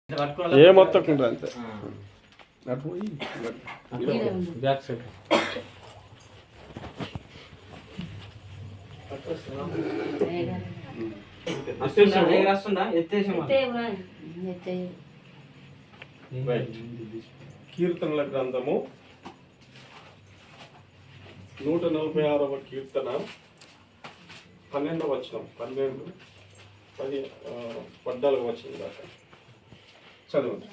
ఏ మొత్తం అంతే back side కీర్తనల గ్రంథము 146వ కీర్తన 12వ వచనం 14వ వచనం దాకా చదవండి.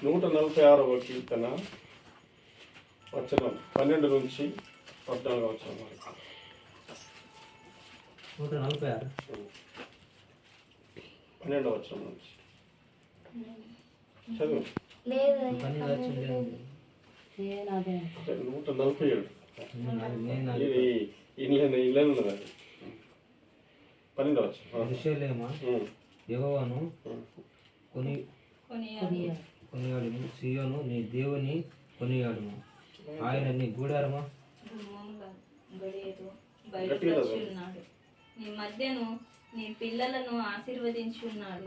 146వ కీర్తన వచనం 12 నుంచి 14వ వచనం వరకు. 12వ వచనం నుంచి చదవండి. 147 ఇళ్ళ ఉన్నది. 12వ వచనం. యెహోవాను కొనియాడుము, సీయోను నీ దేవుని కొనియాడుము. ఆయన నీ గూడారమా బయలుపరిచున్నాడు. నీ మధ్యను నీ పిల్లలను ఆశీర్వదించి ఉన్నాడు.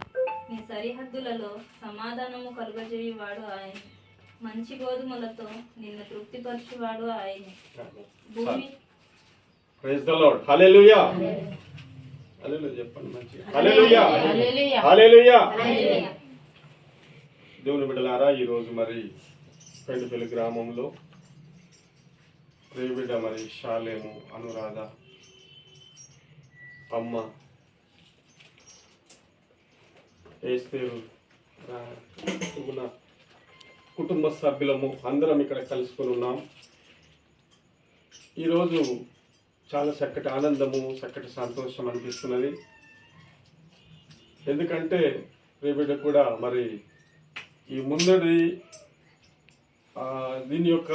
నీ సరిహద్దులలో సమాధానము కలుగజేయువాడు ఆయన. మంచి గోధుమలతో నిన్ను తృప్తిపరచువాడు ఆయన. భూమి ప్రైజ్ ది లార్డ్. హల్లెలూయా. హల్లెలూయా చెప్పండి మంచిగా. హల్లెలూయా. హల్లెలూయా. దేవుని బిడ్డలారా, ఈరోజు మరి పెండుపల్లి గ్రామంలో ప్రియబిడ్డ మరి షాలేము, అనురాధ, అమ్మ, ఏస్తేరు కుటుంబ సభ్యులము అందరం ఇక్కడ కలుసుకొని ఉన్నాం. ఈరోజు చాలా చక్కటి ఆనందము, చక్కటి సంతోషం అనిపిస్తున్నది. ఎందుకంటే ప్రియబిడ్డ కూడా మరి ఈ ముందడి దీని యొక్క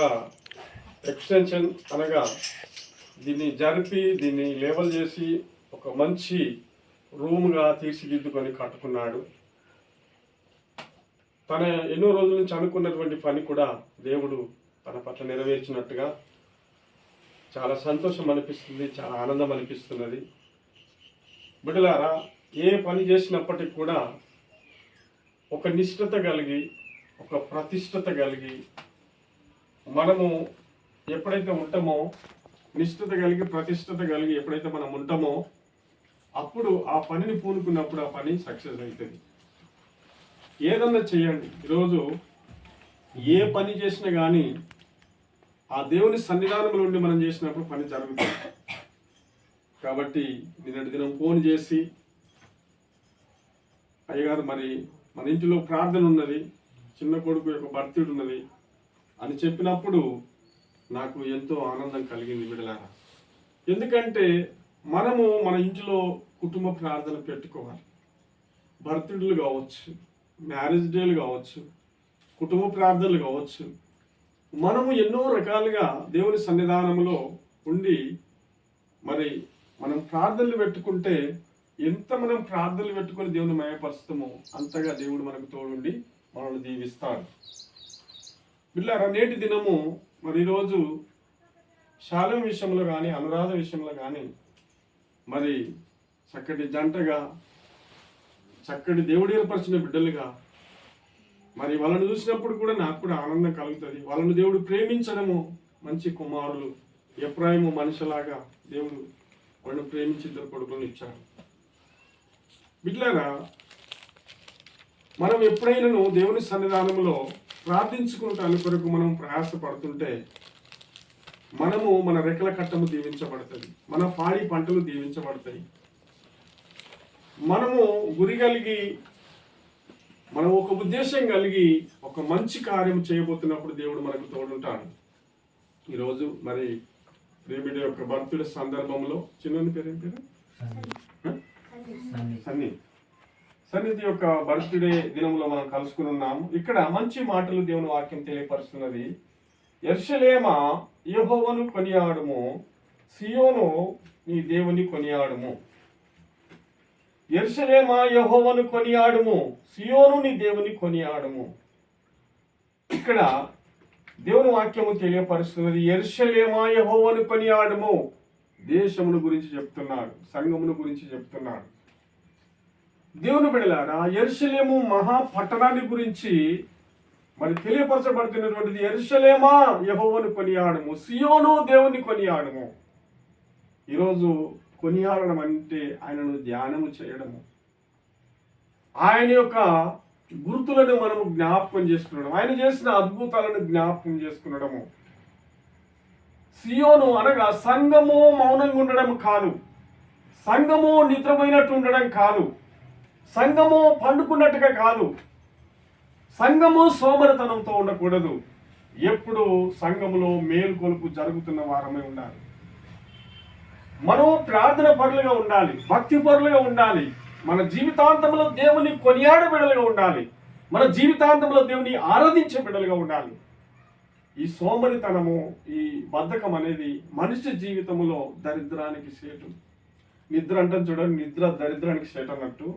ఎక్స్టెన్షన్ అనగా దీన్ని జరిపి దీన్ని లేబల్ చేసి ఒక మంచి రూమ్గా తీర్చిదిద్దుకొని కట్టుకున్నాడు. తన ఎన్నో రోజుల నుంచి అనుకున్నటువంటి పని కూడా దేవుడు తన పట్ల నెరవేర్చినట్టుగా చాలా సంతోషం అనిపిస్తుంది, చాలా ఆనందం అనిపిస్తున్నది. బిడ్డలారా, ఏ పని చేసినప్పటికి కూడా ఒక నిష్ఠత కలిగి, ఒక ప్రతిష్టత కలిగి మనము ఎప్పుడైతే ఉంటామో, నిష్ఠత కలిగి ప్రతిష్టత కలిగి ఎప్పుడైతే మనం ఉంటామో అప్పుడు ఆ పనిని పూనుకున్నప్పుడు ఆ పని సక్సెస్ అవుతుంది. ఏదన్నా చేయండి, ఈరోజు ఏ పని చేసినా కానీ ఆ దేవుని సన్నిధానంలో ఉండి మనం చేసినప్పుడు పని జరుగుతుంది. కాబట్టి నిన్నటి దినం ఫోన్ చేసి, అయ్యగారు మరి మన ఇంటిలో ప్రార్థన ఉన్నది, చిన్న కొడుకు యొక్క బర్త్డే ఉన్నది అని చెప్పినప్పుడు నాకు ఎంతో ఆనందం కలిగింది బిడ్డలారా. ఎందుకంటే మనము మన ఇంటిలో కుటుంబ ప్రార్థన పెట్టుకోవాలి. బర్త్డేలు కావచ్చు, మ్యారేజ్ డేలు కావచ్చు, కుటుంబ ప్రార్థనలు కావచ్చు. మనము ఎన్నో రకాలుగా దేవుని సన్నిధానంలో ఉండి మరి మనం ప్రార్థనలు పెట్టుకుంటే ఎంత మనం ప్రార్థనలు పెట్టుకొని దేవుని మయపరుస్తామో అంతగా దేవుడు మనకు తోడుండి మనల్ని దీవిస్తాడు. బిడ్డలారా, నేటి దినము మరి ఈరోజు శాలం విషయంలో కానీ, అనురాధ విషయంలో కానీ మరి చక్కటి జంటగా, చక్కటి దేవుడు ఏర్పరిచిన బిడ్డలుగా మరి వాళ్ళని చూసినప్పుడు కూడా నాకు కూడా ఆనందం కలుగుతుంది. వాళ్ళని దేవుడు ప్రేమించడము, మంచి కుమారులు, ఎఫ్రాయిము మనిషిలాగా దేవుడు వాళ్ళని ప్రేమించి 2 కొడుకులను ఇచ్చాడు. బిడ్డలారా, మనం ఎప్పుడైనాను దేవుని సన్నిధానంలో ప్రార్థించుకుంటాను కొరకు మనం ప్రయాసపడుతుంటే మనము మన రెక్కల కట్టము దీవించబడుతుంది, మన పాడి పంటలు దీవించబడతాయి. మనము గురి కలిగి, మనం ఒక ఉద్దేశం కలిగి ఒక మంచి కార్యం చేయబోతున్నప్పుడు దేవుడు మనకు తోడుంటాడు. ఈరోజు మరి ప్రియబిడ్డ యొక్క బర్త్డే సందర్భంలో, చిన్న పేరు ఏం పేరు? సన్నిధి యొక్క బర్త్డే దినంలో మనం కలుసుకుని ఉన్నాము. ఇక్కడ మంచి మాటలు దేవుని వాక్యం తెలియపరుస్తున్నది. యెరూషలేమా యెహోవాను కొనియాడుము, సియోను నీ దేవుని కొనియాడుము. యెరూషలేమా యెహోవాను కొనియాడుము, సియోను నీ దేవుని కొనియాడుము. ఇక్కడ దేవుని వాక్యము తెలియపరుస్తున్నది. యెరూషలేమా యెహోవాను కొనియాడుము, దేశమును గురించి చెప్తున్నాడు, సంఘమును గురించి చెప్తున్నాడు. దేవుని బిడ్డలారా, యెరూషలేము మహాపట్టణాన్ని గురించి మరి తెలియపరచబడుతున్నటువంటిది. యెరూషలేమా యెహోవాను కొనియాడము, సియోను దేవుని కొనియాడము. ఈరోజు కొనియాడడం అంటే ఆయనను ధ్యానము చేయడము, ఆయన యొక్క గుర్తులను మనము జ్ఞాపకం చేసుకునడం, ఆయన చేసిన అద్భుతాలను జ్ఞాపకం చేసుకునడము. సియోను అనగా సంఘము మౌనంగా ఉండడం కాదు, సంఘము నిద్రపోయినట్టు ఉండడం కాదు, సంఘము పండుకున్నట్టుగా కాదు, సంఘము సోమరితనంతో ఉండకూడదు. ఎప్పుడు సంఘములో మేలుకొలుపు జరుగుతున్న వారమే ఉండాలి. మనం ప్రార్థన పరులుగా ఉండాలి, భక్తి పరులుగా ఉండాలి. మన జీవితాంతంలో దేవుని కొనియాడే బిడ్డలుగా ఉండాలి. మన జీవితాంతంలో దేవుని ఆరాధించే బిడ్డలుగా ఉండాలి. ఈ సోమరితనము, ఈ బద్ధకం అనేది మనిషి జీవితంలో దరిద్రానికి సేటు. నిద్ర అంటే చూడండి, నిద్ర దరిద్రానికి సేటు అన్నట్టు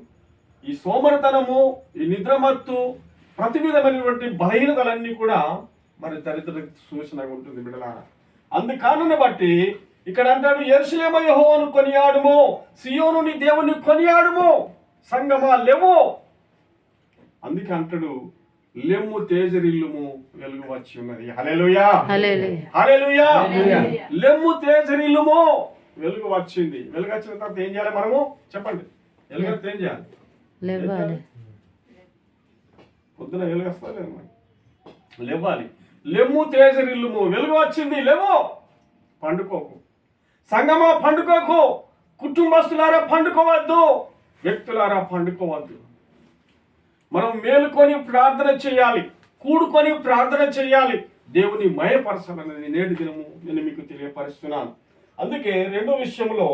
ఈ సోమరితనము, ఈ నిద్రమత్తు, ప్రతి విధమైనటువంటి బలహీనతలన్నీ కూడా మరి దరిద్ర సూచనగా ఉంటుంది బిడ్డలారా. అందుకారణాన్ని బట్టి ఇక్కడ అంటాడు, యెరూషలేము యెహోవాను కొనియాడుము, సియోను నీ దేవుని కొనియాడుము, సంగమా లెవ్వు. అందుకే అంటాడు, లెమ్ము తేజరిల్లుము, వెలుగు వచ్చి ఉన్నది. హల్లెలూయా, హల్లెలూయా. లెమ్ము తేజరిల్లుము, వెలుగు వచ్చింది. వెలుగు వచ్చిన తర్వాత ఏం చేయాలి మనము? చెప్పండి. వెలుగు వస్తే ఏం చేయాలి? పొద్దున వెలుగు వస్తుంది, లేవాలి. లెమ్ము తేజరిల్లుము, వెలుగు వచ్చింది, లేవు. పండుకోకు సంగమా, పండుకోకు. కుటుంబస్తులారా పండుకోవద్దు, వ్యక్తులారా పండుకోవద్దు. మనం మేలుకొని ప్రార్థన చేయాలి, కూడుకొని ప్రార్థన చేయాలి, దేవుని మయపరచాలనేది నేటి దినము నేను మీకు తెలియపరుస్తున్నాను. అందుకే రెండో విషయంలో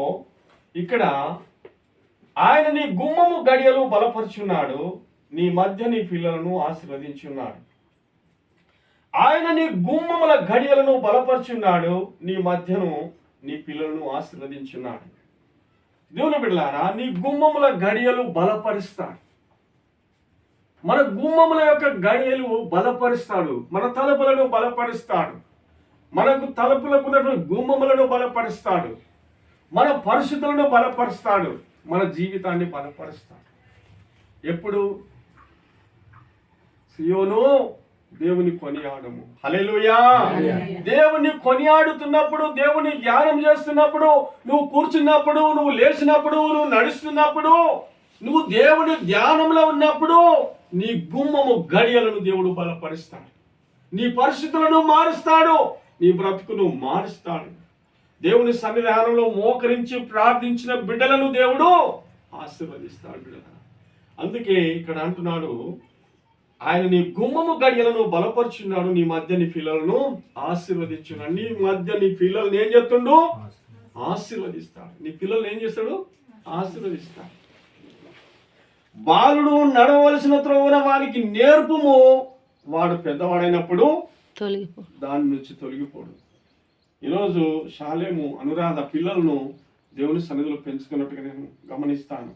ఇక్కడ ఆయన నీ గుమ్మము గడియలు బలపరుచున్నాడు, నీ మధ్య నీ పిల్లలను ఆశీర్వదించున్నాడు. ఆయన నీ గుమ్మముల గడియలను బలపరుచున్నాడు, నీ మధ్యను నీ పిల్లలను ఆశీర్వదించున్నాడు. దేవుని బిడ్డలారా, నీ గుమ్మముల గడియలు బలపరుస్తాడు. మన గుమ్మముల యొక్క గడియలు బలపరుస్తాడు, మన తలుపులను బలపరుస్తాడు, మనకు తలుపులకు ఉన్నటువంటి గుమ్మములను బలపరుస్తాడు, మన పరిస్థితులను బలపరుస్తాడు, మన జీవితాన్ని బలపరుస్తాడు. ఎప్పుడు? సియోను దేవుని కొనియాడము. హల్లెలూయా. దేవుని కొనియాడుతున్నప్పుడు, దేవుని ధ్యానం చేస్తున్నప్పుడు, నువ్వు కూర్చున్నప్పుడు, నువ్వు లేచినప్పుడు, నువ్వు నడుస్తున్నప్పుడు, నువ్వు దేవుని ధ్యానంలో ఉన్నప్పుడు నీ గుమ్మము గడియలను దేవుడు బలపరుస్తాడు, నీ పరిస్థితులను మారుస్తాడు, నీ బ్రతుకును మారుస్తాడు. దేవుని సన్నిధానంలో మోకరించి ప్రార్థించిన బిడ్డలను దేవుడు ఆశీర్వదిస్తాడు బిడ్డల. అందుకే ఇక్కడ అంటున్నాడు, ఆయన నీ గుమ్మము గడియలను బలపరుచున్నాడు, నీ మధ్య నీ పిల్లలను ఆశీర్వదించున్నాడు. నీ మధ్య నీ పిల్లల్ని ఏం చేస్తుండు? ఆశీర్వదిస్తాడు. నీ పిల్లల్ని ఏం చేస్తాడు? ఆశీర్వదిస్తాడు. బాలుడు నడవలసిన త్రోవన వానికి నేర్పుము, వాడు పెద్దవాడైనప్పుడు దాని నుంచి తొలగిపోడు. ఈరోజు షాలేము అనురాధ పిల్లలను దేవుని సన్నిధిలో పెంచుకున్నట్టుగా నేను గమనిస్తాను.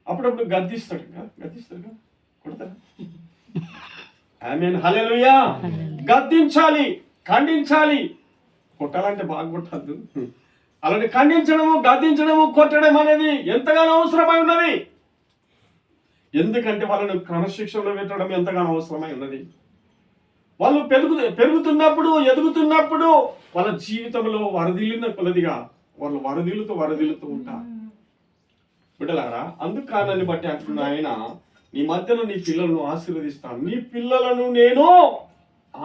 అప్పుడప్పుడు గద్దిస్తాడు కొడతాడు. ఆమేన్, హల్లెలూయా. గద్దించాలి, ఖండించాలి. కొట్టాలంటే బాగా కొట్టద్దు. అలాంటి ఖండించడము, గద్దించడము, కొట్టడం అనేది ఎంతగానో అవసరమై ఉన్నది. ఎందుకంటే వాళ్ళను క్రమశిక్షణలో పెట్టడం ఎంతగానో అవసరమై ఉన్నది. వాళ్ళు పెరుగుతున్నప్పుడు, ఎదుగుతున్నప్పుడు వాళ్ళ జీవితంలో వరదిల్లిన కొలదిగా వాళ్ళు వరదిల్లుతూ ఉంటారు బిడ్డలారా. అందుకు కారణాన్ని బట్టి అంటున్న ఆయన, నీ మధ్యలో నీ పిల్లలను ఆశీర్వదిస్తాను, నీ పిల్లలను నేను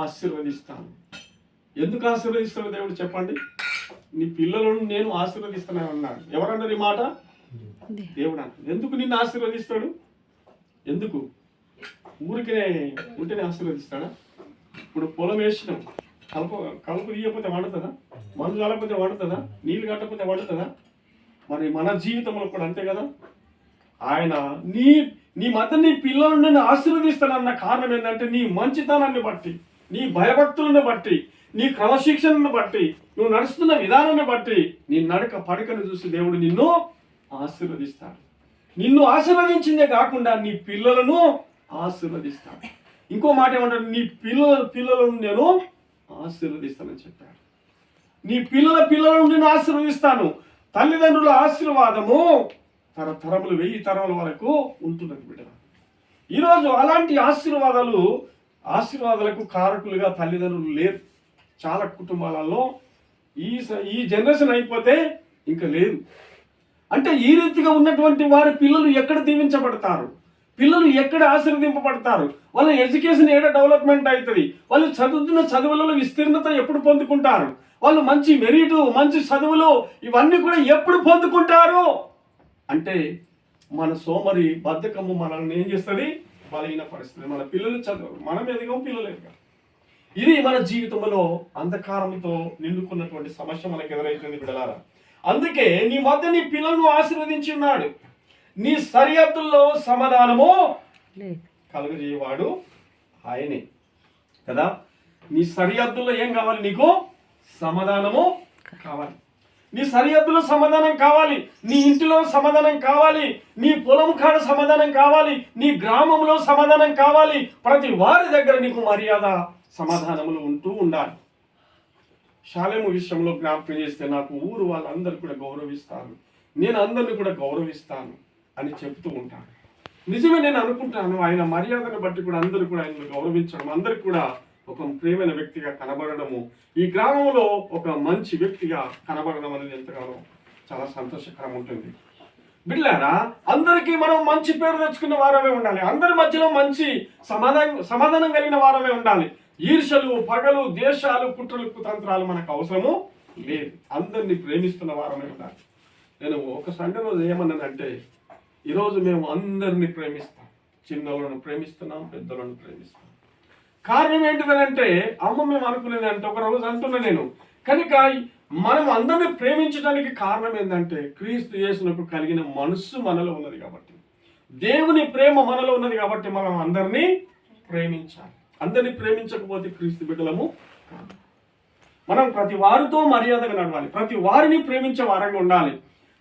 ఆశీర్వదిస్తాను. ఎందుకు ఆశీర్వదిస్తాడు దేవుడు చెప్పండి? నీ పిల్లలను నేను ఆశీర్వదిస్తానని అన్నాడు. ఎవరన్నారు ఈ మాట? దేవుడు అంటాడు. ఎందుకు నిన్ను ఆశీర్వదిస్తాడు? ఎందుకు? ఊరికే ఉంటేనే ఆశీర్వదిస్తాడా? ఇప్పుడు పొలం వేసినాం, కలుపు తీయకపోతే వండుతుందా? మందు కాలకపోతే వండుతుందా? నీళ్ళు కట్టకపోతే వండుతుందా? మరి మన జీవితంలో కూడా అంతే కదా. ఆయన నీ మధ్య నీ పిల్లలను నేను ఆశీర్వదిస్తానన్న కారణం ఏంటంటే, నీ మంచితనాన్ని బట్టి, నీ భయభక్తులను బట్టి, నీ క్రమశిక్షణను బట్టి, నువ్వు నడుస్తున్న విధానాన్ని బట్టి, నీ నడక పడకను చూసి దేవుడు నిన్ను ఆశీర్వదిస్తాడు. నిన్ను ఆశీర్వదించిందే కాకుండా నీ పిల్లలను ఆశీర్వదిస్తాడు. ఇంకో మాట ఏమంటాడు? నీ పిల్లలను నేను ఆశీర్వదిస్తానని చెప్పాడు. నీ పిల్లలను నేను ఆశీర్వదిస్తాను. తల్లిదండ్రుల ఆశీర్వాదము తరతరములు 1000 తరముల వరకు ఉంటున్నది బిడ్డ. ఈరోజు అలాంటి ఆశీర్వాదాలకు కారకులుగా తల్లిదండ్రులు లేరు. చాలా కుటుంబాలలో ఈ జనరేషన్ అయిపోతే ఇంకా లేదు. అంటే ఈ రీతిగా ఉన్నటువంటి వారి పిల్లలు ఎక్కడ దీవించబడతారు, పిల్లలు ఎక్కడ ఆశీర్వదింపబడతారు, వాళ్ళ ఎడ్యుకేషన్ ఏడ డెవలప్మెంట్ అవుతుంది, వాళ్ళు చదువుతున్న చదువులలో విస్తీర్ణత ఎప్పుడు పొందుకుంటారు, వాళ్ళు మంచి మెరిట్ మంచి చదువులు ఇవన్నీ కూడా ఎప్పుడు పొందుకుంటారు అంటే మన సోమరి బద్ధకము మనల్ని ఏం చేస్తుంది, బలహీనపరుస్తుంది. మన పిల్లలు చదువు, మనం ఎదిగం, పిల్లలు ఎదగం. ఇది మన జీవితంలో అంధకారంతో నిండుకున్నటువంటి సమస్య మనకు ఎదురైతుంది బిడ్డలారా. అందుకే నీ మధ్య నీ పిల్లలను ఆశీర్వదించి ఉన్నాడు. నీ సరిహద్దుల్లో సమాధానము కలుగజేయవాడు ఆయనే కదా. నీ సరిహద్దుల్లో ఏం కావాలి, నీకు సమాధానము కావాలి. నీ సరిహద్దులో సమాధానం కావాలి, నీ ఇంటిలో సమాధానం కావాలి, నీ పొలం కాడ సమాధానం కావాలి, నీ గ్రామంలో సమాధానం కావాలి. ప్రతి వారి దగ్గర నీకు మర్యాద సమాధానములు ఉంటూ ఉండాలి. షాలేము విషయంలో జ్ఞాపకం చేస్తే నాకు ఊరు వాళ్ళందరూ కూడా గౌరవిస్తాను, నేను అందరిని కూడా గౌరవిస్తాను అని చెప్తూ ఉంటాను. నిజమే, నేను అనుకుంటాను ఆయన మర్యాదను బట్టి కూడా అందరూ కూడా ఆయన గౌరవించడం, అందరికి కూడా ఒక ప్రియమైన వ్యక్తిగా కనబడము, ఈ గ్రామంలో ఒక మంచి వ్యక్తిగా కనబడడం అనేది ఎంతగానో చాలా సంతోషకరం ఉంటుంది. బిడ్డలారా, అందరికీ మనం మంచి పేరు తెచ్చుకున్న వారమే ఉండాలి. అందరి మధ్యలో మంచి సమాధానం కలిగిన వారమే ఉండాలి. ఈర్షలు, పగలు, దేశాలు, కుట్రలు, కుతంత్రాలు మనకు అవసరము లేదు. అందరినీ ప్రేమిస్తున్న వారమే ఉండాలి. నేను ఒక సండే రోజు ఏమన్నానంటే, ఈరోజు మేము అందరినీ ప్రేమిస్తాం, చిన్నలను ప్రేమిస్తున్నాం, పెద్దలను ప్రేమిస్తాం. కారణం ఏంటిదనంటే, అమ్మ మేము అనుకునేది అంటే ఒక రోజు అంటున్నా నేను, కనుక మనం అందరినీ ప్రేమించడానికి కారణం ఏంటంటే క్రీస్తు యేసునకు కలిగిన మనస్సు మనలో ఉన్నది కాబట్టి, దేవుని ప్రేమ మనలో ఉన్నది కాబట్టి మనం అందరినీ ప్రేమించాలి. అందరినీ ప్రేమించకపోతే క్రీస్తు బిడ్డలము కాదు. మనం ప్రతి వారితో మర్యాదగా నడవాలి, ప్రతి వారిని ప్రేమించే వారంగా ఉండాలి.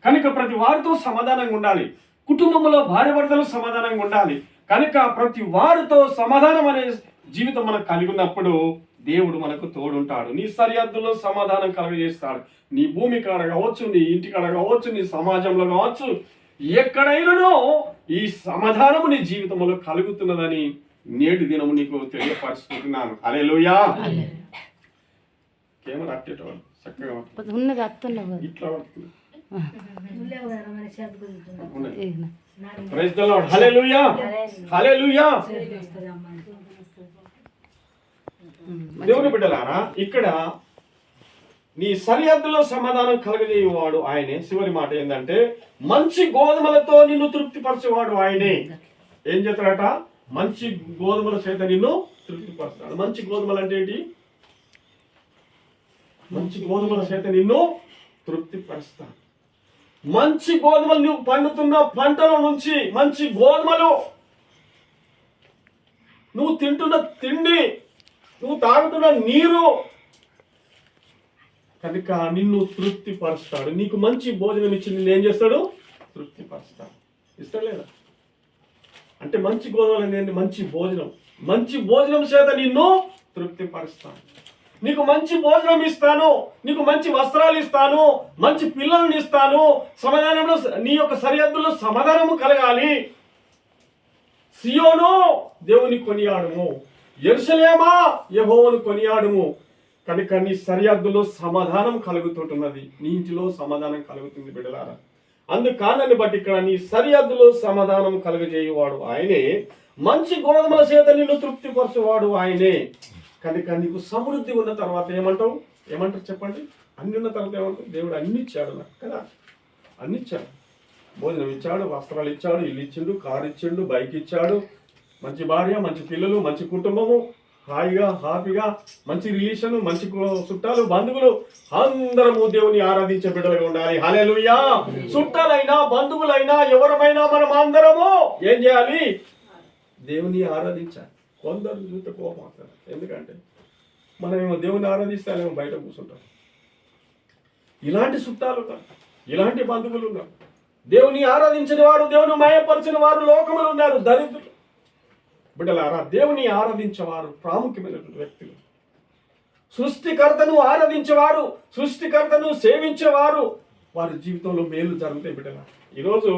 కనుక ప్రతి వారితో సమాధానంగా ఉండాలి. కుటుంబంలో భార్య భర్తలు సమాధానంగా ఉండాలి. కనుక ప్రతి వారితో సమాధానం అనే జీవితం మనకు కలిగి ఉన్నప్పుడు దేవుడు మనకు తోడుంటాడు. నీ సరిహద్దులో సమాధానం కలుగజేస్తాడు. నీ భూమి కాడ కావచ్చు, నీ ఇంటి కాడ కావచ్చు, నీ సమాజంలో కావచ్చు, ఎక్కడైనానో ఈ సమాధానము నీ జీవితంలో కలుగుతున్నదని నేటి దినము నీకు తెలియపరుస్తున్నాను. హల్లెలూయా. కెమెరా అట్టేటవాడు చక్కగా ఇట్లా పడుతుంది. Praise the lord. Hallelujah, hallelujah. దేవుని బిడ్డలారా, ఇక్కడ నీ సరిహద్దులో సమాధానం కలగజేయవాడు ఆయనే. చివరి మాట ఏంటంటే, మంచి గోధుమలతో నిన్ను తృప్తిపరచేవాడు ఆయనే. ఏం చేస్తాడట? మంచి గోధుమల చేత నిన్ను తృప్తిపరుస్తాడు. మంచి గోధుమలు అంటే ఏంటి? మంచి గోధుమల చేత నిన్ను తృప్తిపరుస్తాడు. మంచి గోధుమలు, నువ్వు పండుతున్న పంటల నుంచి మంచి గోధుమలు, నువ్వు తింటున్న తిండి, నువ్వు తాగుతున్న నీరు, కనుక నిన్ను తృప్తిపరుస్తాడు. నీకు మంచి భోజనం ఇచ్చి నిన్ను ఏం చేస్తాడు? తృప్తిపరుస్తాడు. ఇస్తాడు లేదా? అంటే మంచి గోధుమలు అనేది మంచి భోజనం. మంచి భోజనం చేత నిన్ను తృప్తిపరుస్తాను. నీకు మంచి భోజనం ఇస్తాను, నీకు మంచి వస్త్రాలు ఇస్తాను, మంచి పిల్లల్ని ఇస్తాను. సమాధానంలో నీ యొక్క సరిహద్దుల్లో సమాధానము కలగాలి. సియోను దేవుని కొనియాడుము, యెరూషలేమా యెహోవాను కొనియాడుము. కనుక నీ సరిహద్దులో సమాధానం కలుగుతుంటున్నది, నీ ఇంటిలో సమాధానం కలుగుతుంది బిడ్డలారా. అందుకానని బట్టి ఇక్కడ నీ సరిహద్దులో సమాధానం కలుగజేయువాడు ఆయనే. మంచి గోధుమల చేత నిన్ను తృప్తిపరచువాడు ఆయనే. కనుక నీకు సమృద్ధి ఉన్న తర్వాత ఏమంటారు చెప్పండి? అన్ని ఉన్న తర్వాత ఏమంటారు? దేవుడు అన్ని ఇచ్చాడు నాకు కదా, అన్ని ఇచ్చాడు. భోజనం ఇచ్చాడు, వస్త్రాలు ఇచ్చాడు, ఇల్లు ఇచ్చిండు, కారు ఇచ్చిండు, బైక్ ఇచ్చాడు, మంచి భార్య, మంచి పిల్లలు, మంచి కుటుంబము, హాయిగా హ్యాపీగా, మంచి రిలేషన్, మంచి చుట్టాలు, బంధువులు, అందరము దేవుని ఆరాధించే బిడ్డలుగా ఉండాలి. హల్లెలూయా. చుట్టాలైనా బంధువులైనా ఎవరమైనా మనం అందరము ఏం చేయాలి? దేవుని ఆరాధించాలి. కొందరు చూస్తే కోపం వస్తారు. ఎందుకంటే మనమేమో దేవుని ఆరాధిస్తే మేము బయట కూర్చుంటాం. ఇలాంటి చుట్టాలు ఉన్నారు, ఇలాంటి బంధువులు ఉన్నారు. దేవుని ఆరాధించిన వారు, దేవుని మాయపరిచిన వారు లోకములు ఉన్నారు, దరిద్రులు. బిడ్డలారా, దేవుని ఆరాధించేవారు ప్రాముఖ్యమైనటువంటి వ్యక్తులు. సృష్టికర్తను ఆరాధించేవారు, సృష్టికర్తను సేవించేవారు, వారి జీవితంలో మేలు జరుగుతాయి. బిడ్డలారా, ఈరోజు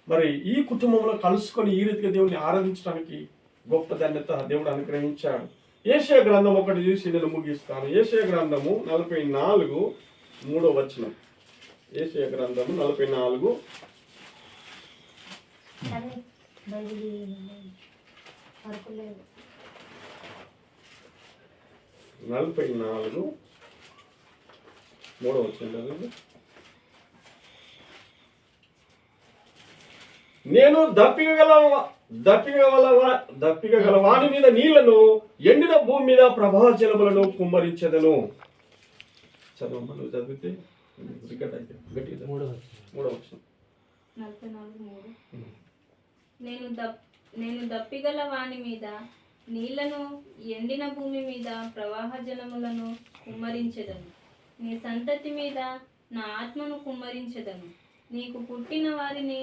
మరి ఈ కుటుంబంలో కలుసుకొని ఈ రీతిగా దేవుని ఆరాధించడానికి గొప్ప ధన్యత దేవుడు అనుగ్రహించాడు. యెషయా గ్రంథం ఒకటి చూసి నేను ముగిస్తాను. యెషయా గ్రంథము 44:3 యెషయా గ్రంథము 44 44:3 నేను దప్పిక గల వాని మీద నీళ్లను, ఎండిన భూమి మీద ప్రవాహ జలములను కుమ్మరించెదను. చదవమ్మా, నువ్వు చదివితే గట్టిగా 3వ 44:3 నేను దప్పిగల వాని మీద నీళ్లను, ఎండిన భూమి మీద ప్రవాహ జలములను కుమ్మరించెదను. నీ సంతతి మీద నా ఆత్మను కుమ్మరించెదను. నీకు పుట్టిన వారిని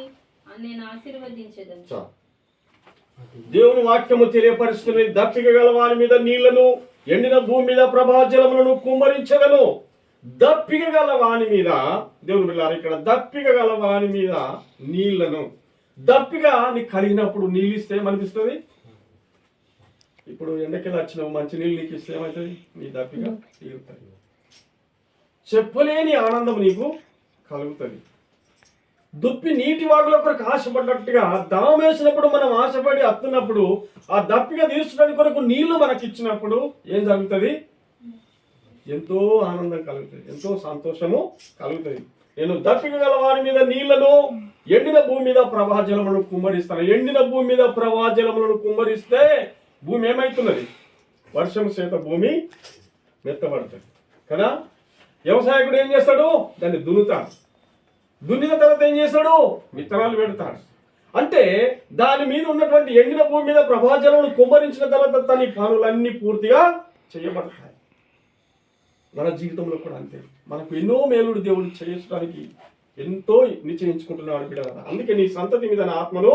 నేను ఆశీర్వదించెదను. దేవుని వాక్యము తెలియపరుస్తుంది. దప్పిక గల వాని మీద నీళ్లను, ఎండిన భూమి మీద ప్రవాహ జలములను కుమ్మరించెదను. దప్పిక గల వాని మీద, దేవుని బిడ్డలారా, ఇక్కడ దప్పిక గల వాని మీద నీళ్లను. దప్పిక నీకు కలిగినప్పుడు నీళ్ళు ఇస్తే ఏమనిపిస్తుంది? ఇప్పుడు ఎండకెళ్ళి వచ్చినావు, మంచి నీళ్ళు నీకు ఇస్తే ఏమవుతుంది? నీ దప్పిక తీరుతుంది. చెప్పలేని ఆనందం నీకు కలుగుతుంది. దుప్పి నీటి వాగుల కొరకు ఆశపడ్డట్టుగా దాహం వేసినప్పుడు మనం ఆశపడి అత్తున్నప్పుడు ఆ దప్పిక తీర్చడానికి కొరకు నీళ్లు మనకి ఇచ్చినప్పుడు ఏం జరుగుతుంది? ఎంతో ఆనందం కలుగుతుంది, ఎంతో సంతోషము కలుగుతుంది. నేను దప్పిక గల వారి మీద నీళ్లను, ఎండిన భూమి మీద ప్రవాహ జలములను కుమ్మరిస్తాను. ఎండిన భూమి మీద ప్రవాహ జలములను కుమ్మరిస్తే భూమి ఏమవుతున్నది? వర్షం చేత భూమి మెత్తబడుతుంది కదా. వ్యవసాయకుడు ఏం చేస్తాడు? దాన్ని దున్నుతాడు. దున్నిన తర్వాత ఏం చేస్తాడు? విత్తనాలు పెడతాడు. అంటే దాని మీద ఉన్నటువంటి ఎండిన భూమి మీద ప్రవాహ జలములను కుమ్మరించిన తర్వాత తన పనులన్నీ పూర్తిగా చేయబడతాయి. మన జీవితంలో కూడా అంతే. మనకు ఎన్నో మేలుడు దేవుడు చేయడానికి ఎంతో నిశ్చయించుకుంటున్నాడు బిడ్డలారా. అందుకే నీ సంతతి మీద నా ఆత్మను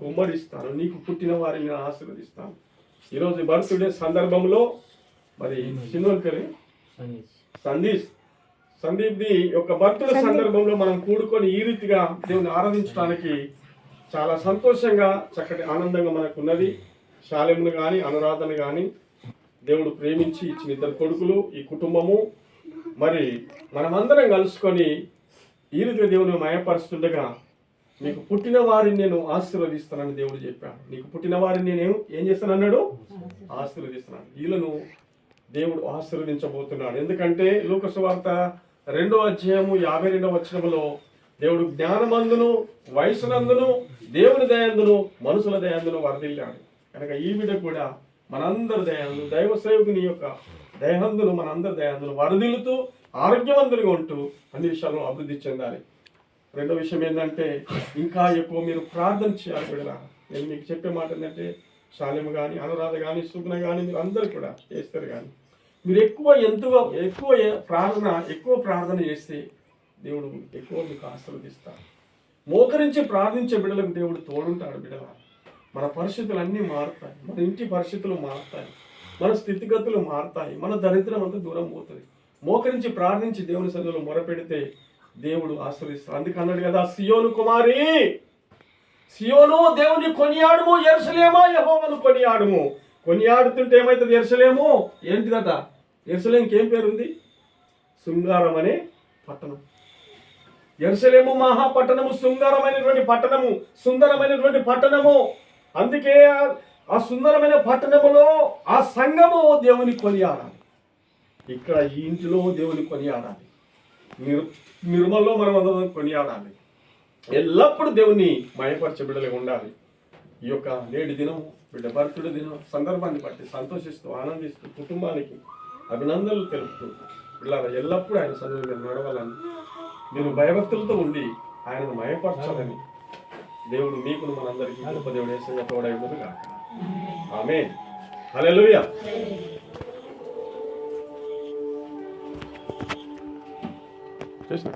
కుమ్మరిస్తాను, నీకు పుట్టిన వారిని నేను ఆశీర్వదిస్తాను. ఈరోజు బర్త్డే సందర్భంలో మరి చిన్నోని సందీప్ది యొక్క బర్త్డే సందర్భంలో మనం కూడుకొని ఈ రీతిగా దేవుని ఆరాధించడానికి చాలా సంతోషంగా, చక్కటి ఆనందంగా మనకు ఉన్నది. శాలెమును కానీ అనురాధను కానీ దేవుడు ప్రేమించి ఇచ్చిన 2 కొడుకులు, ఈ కుటుంబము, మరి మనమందరం కలుసుకొని ఈ రీతిగా దేవుని మయపరుస్తుండగా నీకు పుట్టిన వారిని నేను ఆశీర్వదిస్తానని దేవుడు చెప్పాడు. నీకు పుట్టిన వారిని నేను ఏం చేస్తానన్నాడు? ఆశీర్వదిస్తున్నాను. వీళ్ళను దేవుడు ఆశీర్వదించబోతున్నాడు. ఎందుకంటే లూకా సువార్త 2వ అధ్యాయము 52వ వచనములో దేవుడు జ్ఞానమందును, వయసునందును, దేవుని దయందును, మనుషుల దయందును వర్ధిల్లాడు. కనుక ఈ బిడ్డ కూడా మనందరి దయందును, దైవ సేవకుని యొక్క దయందును, మనందరి దయందును వర్ధిల్లుతూ ఆరోగ్యవంతులుగా ఉంటూ అన్ని విషయాల్లో అభివృద్ధి చెందాలి. 2వ విషయం ఏంటంటే ఇంకా ఎక్కువ మీరు ప్రార్థన చేయాలి బిడ్డలా. నేను మీకు చెప్పే మాట ఏంటంటే శాలెము కానీ, అనురాధ కానీ, సుగుణ కానీ మీరు అందరూ కూడా చేస్తారు. కానీ మీరు ఎక్కువ ప్రార్థన చేస్తే దేవుడు ఎక్కువ మీకు ఆశీర్వదిస్తాడు. మోకరించి ప్రార్థించే బిడ్డలకు దేవుడు తోడుంటాడు. బిడ్డల మన పరిస్థితులు అన్నీ మారుతాయి, మన ఇంటి పరిస్థితులు మారుతాయి, మన స్థితిగతులు మారుతాయి, మన దరిద్రం అంతా దూరం పోతుంది. మోకరించి ప్రార్థించి దేవుని సన్నిధిలో మొరపెడితే దేవుడు ఆశీర్వదిస్తాడు. అందుకే అన్నాడు కదా, సియోను కుమారి, సియోను దేవుని కొనియాడుము, యెరూషలేమా యెహోవాను కొనియాడుము. కొనియాడుతుంటే ఏమవుతుంది? యెరూషలేము ఏంటిదట? యెరూషలేంకి ఏం పేరుంది? శృంగారం అనే పట్టణం. యెరూషలేము మహాపట్టణము, శృంగారమైనటువంటి పట్టణము, సుందరమైనటువంటి పట్టణము. అందుకే ఆ సుందరమైన పట్టణములో ఆ సంఘము దేవుని కొనియాడాలి. ఇక్కడ ఈ ఇంటిలో దేవుని కొనియాడాలి. నిర్మల్లో మనం అందరం కొనియాడాలి. ఎల్లప్పుడూ దేవుని మయపరిచే బిడ్డలే ఉండాలి. ఈ యొక్క నేటి దినము బిడ్డ బర్త్డే దినం సందర్భాన్ని బట్టి సంతోషిస్తూ ఆనందిస్తూ కుటుంబానికి అభినందనలు తెలుపుతూ పిల్లల ఎల్లప్పుడూ ఆయన సన్నిధిలో నడవాలని, మీరు భయభక్తులతో ఉండి ఆయనను మయపరచాలని దేవుడు మీకును మనందరికీ గొప్ప దేవుడు యేసయ్య తోడై ఉండును గాక. ఆమేన్. హల్లెలూయా. చేసిన